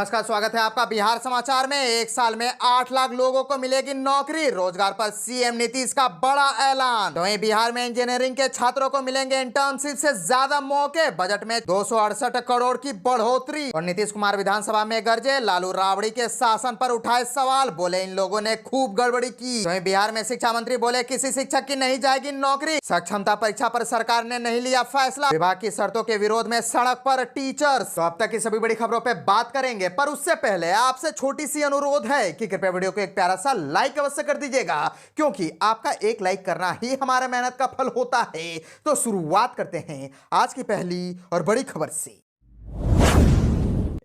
नमस्कार, स्वागत है आपका बिहार समाचार में। एक साल में 8 लाख लोगों को मिलेगी नौकरी, रोजगार पर सीएम नीतीश का बड़ा ऐलान। तो वहीं बिहार में इंजीनियरिंग के छात्रों को मिलेंगे इंटर्नशिप से ज्यादा मौके, बजट में 268 करोड़ की बढ़ोतरी। और नीतीश कुमार विधानसभा में गरजे, लालू राबड़ी के शासन पर उठाए सवाल, बोले इन लोगों ने खूब गड़बड़ी की। तो वहीं बिहार में शिक्षा मंत्री बोले किसी शिक्षक की नहीं जाएगी नौकरी। सक्षमता परीक्षा पर सरकार ने नहीं लिया फैसला, विभाग की शर्तों के विरोध में सड़क पर टीचर्स। तो अब तक की सभी बड़ी खबरों पर बात करेंगे, पर उससे पहले आपसे छोटी सी अनुरोध है कि कृपया वीडियो को एक प्यारा सा लाइक अवश्य कर दीजिएगा, क्योंकि आपका एक लाइक करना ही हमारे मेहनत का फल होता है। तो शुरुआत करते हैं आज की पहली और बड़ी खबर से।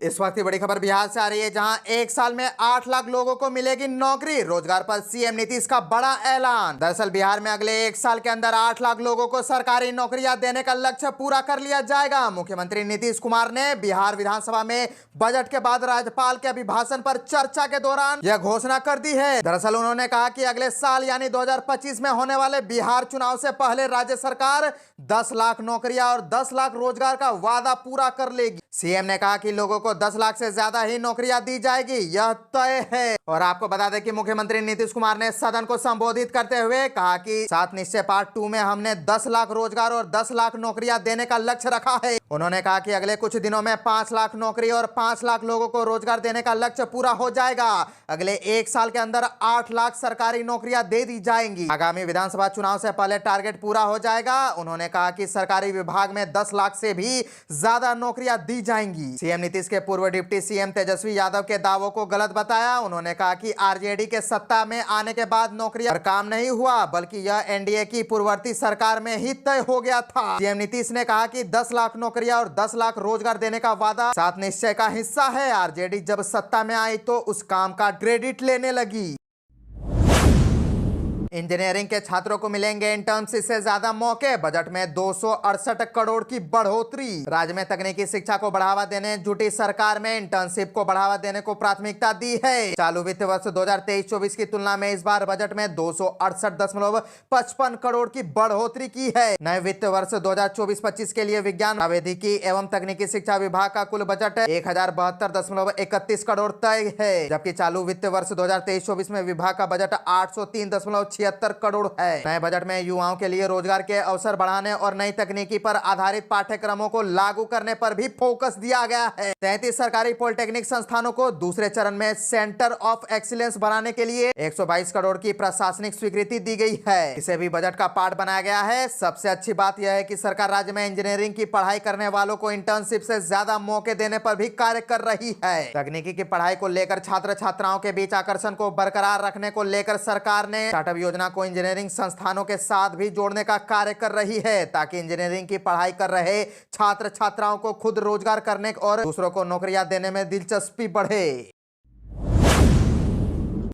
इस वक्त की बड़ी खबर बिहार से आ रही है, जहां एक साल में 8 लाख लोगों को मिलेगी नौकरी, रोजगार पर सीएम नीतीश का बड़ा ऐलान। दरअसल बिहार में अगले एक साल के अंदर 8 लाख लोगों को सरकारी नौकरियां देने का लक्ष्य पूरा कर लिया जाएगा। मुख्यमंत्री नीतीश कुमार ने बिहार विधानसभा में बजट के बाद राज्यपाल के अभिभाषण पर चर्चा के दौरान यह घोषणा कर दी है। दरअसल उन्होंने कहा कि अगले साल यानी 2025 में होने वाले बिहार चुनाव से पहले राज्य सरकार 10 लाख नौकरियां और 10 लाख रोजगार का वादा पूरा कर लेगी। सीएम ने कहा कि लोगों को 10 लाख से ज्यादा ही नौकरियां दी जाएगी, यह तय है। और आपको बता दें कि मुख्यमंत्री नीतीश कुमार ने सदन को संबोधित करते हुए कहा कि 7 निश्चय पार्ट 2 में हमने 10 लाख रोजगार और 10 लाख नौकरियां देने का लक्ष्य रखा है। उन्होंने कहा कि अगले कुछ दिनों में 5 लाख नौकरी और 5 लाख लोगों को रोजगार देने का लक्ष्य पूरा हो जाएगा। अगले एक साल के अंदर 8 लाख सरकारी नौकरियां दे दी जाएंगी। आगामी विधानसभा चुनाव से पहले टारगेट पूरा हो जाएगा। उन्होंने कहा कि सरकारी विभाग में 10 लाख से भी ज्यादा नौकरियां दी जाएंगी। सीएम नीतीश के पूर्व डिप्टी सीएम तेजस्वी यादव के दावों को गलत बताया। उन्होंने कहा कि आरजेडी के सत्ता में आने के बाद नौकरियां पर काम नहीं हुआ, बल्कि यह एनडीए की पूर्ववर्ती सरकार में ही तय हो गया था। सीएम नीतीश ने कहा कि 10 लाख नौकरियां और 10 लाख रोजगार देने का वादा 7 निश्चय का हिस्सा है। आरजेडी जब सत्ता में आई तो उस काम का क्रेडिट लेने लगी। इंजीनियरिंग के छात्रों को मिलेंगे इंटर्नशिप से ज्यादा मौके, बजट में 268 करोड़ की बढ़ोतरी। राज्य में तकनीकी शिक्षा को बढ़ावा देने जुटी सरकार में इंटर्नशिप को बढ़ावा देने को प्राथमिकता दी है। चालू वित्त वर्ष 2023-24 की तुलना में इस बार बजट में 268.55 करोड़ की बढ़ोतरी की है। नए वित्त वर्ष 2024-25 के लिए विज्ञान, आवेदिकी एवं तकनीकी शिक्षा विभाग का कुल बजट 1072.31 करोड़ तय है, जबकि चालू वित्त वर्ष 2023-24 में विभाग का बजट 803.76 करोड़ है। नए बजट में युवाओं के लिए रोजगार के अवसर बढ़ाने और नई तकनीकी पर आधारित पाठ्यक्रमों को लागू करने पर भी फोकस दिया गया है। 33 सरकारी पॉलिटेक्निक संस्थानों को दूसरे चरण में सेंटर ऑफ एक्सीलेंस बनाने के लिए 122 करोड़ की प्रशासनिक स्वीकृति दी गई है। इसे भी बजट का पार्ट बनाया गया है। सबसे अच्छी बात यह है कि सरकार राज्य में इंजीनियरिंग की पढ़ाई करने वालों को इंटर्नशिप से ज्यादा मौके देने पर भी कार्य कर रही है। तकनीकी की पढ़ाई को लेकर छात्र छात्राओं के बीच आकर्षण को बरकरार रखने को लेकर सरकार ने स्टार्टअप योजना को इंजीनियरिंग संस्थानों के साथ भी जोड़ने का कार्य कर रही है, ताकि इंजीनियरिंग की पढ़ाई कर रहे छात्र छात्राओं को खुद रोजगार करने और दूसरों को नौकरियां देने में दिलचस्पी बढ़े।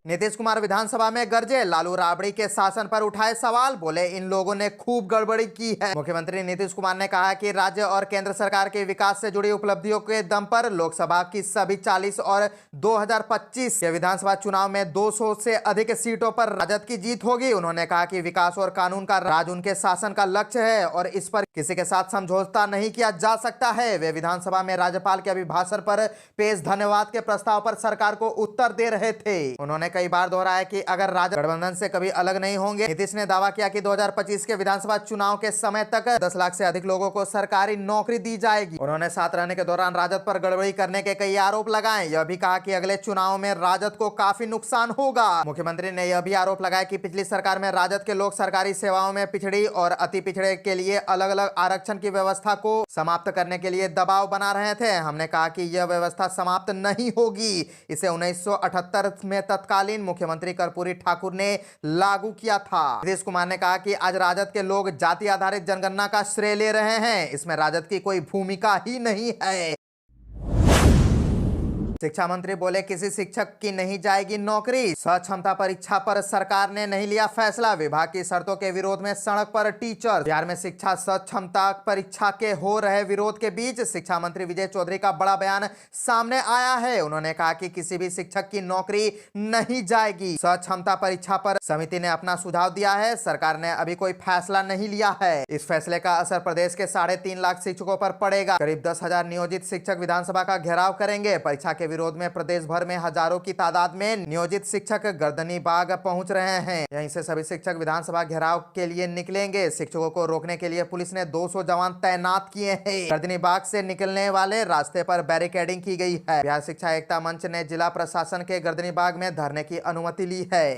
नीतीश कुमार विधानसभा में गरजे, लालू राबड़ी के शासन पर उठाए सवाल, बोले इन लोगों ने खूब गड़बड़ी की है। मुख्यमंत्री नीतीश कुमार ने कहा कि राज्य और केंद्र सरकार के विकास से जुड़ी उपलब्धियों के दम पर लोकसभा की सभी 40 और 2025 के विधानसभा चुनाव में 200 से अधिक सीटों पर राजद की जीत होगी। उन्होंने कहा कि विकास और कानून का राज उनके शासन का लक्ष्य है और इस पर किसी के साथ समझौता नहीं किया जा सकता है। वे विधानसभा में राज्यपाल के अभिभाषण पर पेश धन्यवाद के प्रस्ताव पर सरकार को उत्तर दे रहे थे। उन्होंने कई बार दोहराया कि अगर राजद गठबंधन से कभी अलग नहीं होंगे। नीतीश ने दावा किया कि 2025 के विधानसभा चुनाव के समय तक 10 लाख से अधिक लोगों को सरकारी नौकरी दी जाएगी। उन्होंने साथ रहने के दौरान राजद पर गड़बड़ी करने के कई आरोप लगाए। यह भी कहा कि अगले चुनाव में राजद को काफी नुकसान होगा। मुख्यमंत्री ने यह भी आरोप लगाया कि पिछली सरकार में राजद के लोग सरकारी सेवाओं में पिछड़ी और अति पिछड़े के लिए अलग अलग आरक्षण की व्यवस्था को समाप्त करने के लिए दबाव बना रहे थे। हमने कहा कि यह व्यवस्था समाप्त नहीं होगी। इसे 1978 में तत्कालीन मुख्यमंत्री कर्पूरी ठाकुर ने लागू किया था। नीतीश कुमार ने कहा कि आज राजद के लोग जाति आधारित जनगणना का श्रेय ले रहे हैं, इसमें राजद की कोई भूमिका ही नहीं है। शिक्षा मंत्री बोले किसी शिक्षक की नहीं जाएगी नौकरी। सक्षमता परीक्षा पर सरकार ने नहीं लिया फैसला, विभाग की शर्तों के विरोध में सड़क पर टीचर। बिहार में शिक्षा सक्षमता परीक्षा के हो रहे विरोध के बीच शिक्षा मंत्री विजय चौधरी का बड़ा बयान सामने आया है। उन्होंने कहा कि किसी भी शिक्षक की नौकरी नहीं जाएगी। सक्षमता परीक्षा पर समिति ने अपना सुझाव दिया है, सरकार ने अभी कोई फैसला नहीं लिया है। इस फैसले का असर प्रदेश के 3.5 लाख शिक्षकों पर पड़ेगा। करीब 10,000 नियोजित शिक्षक विधानसभा का घेराव करेंगे। परीक्षा के के विरोध में प्रदेश भर में हजारों की तादाद में नियोजित शिक्षक गर्दनी बाग पहुंच रहे हैं। यहीं से सभी शिक्षक विधानसभा घेराव के लिए निकलेंगे। शिक्षकों को रोकने के लिए पुलिस ने 200 जवान तैनात किए हैं। गर्दनी बाग से निकलने वाले रास्ते पर बैरिकेडिंग की गई है। बिहार शिक्षा एकता मंच ने जिला प्रशासन के गर्दनी बाग में धरने की अनुमति ली है।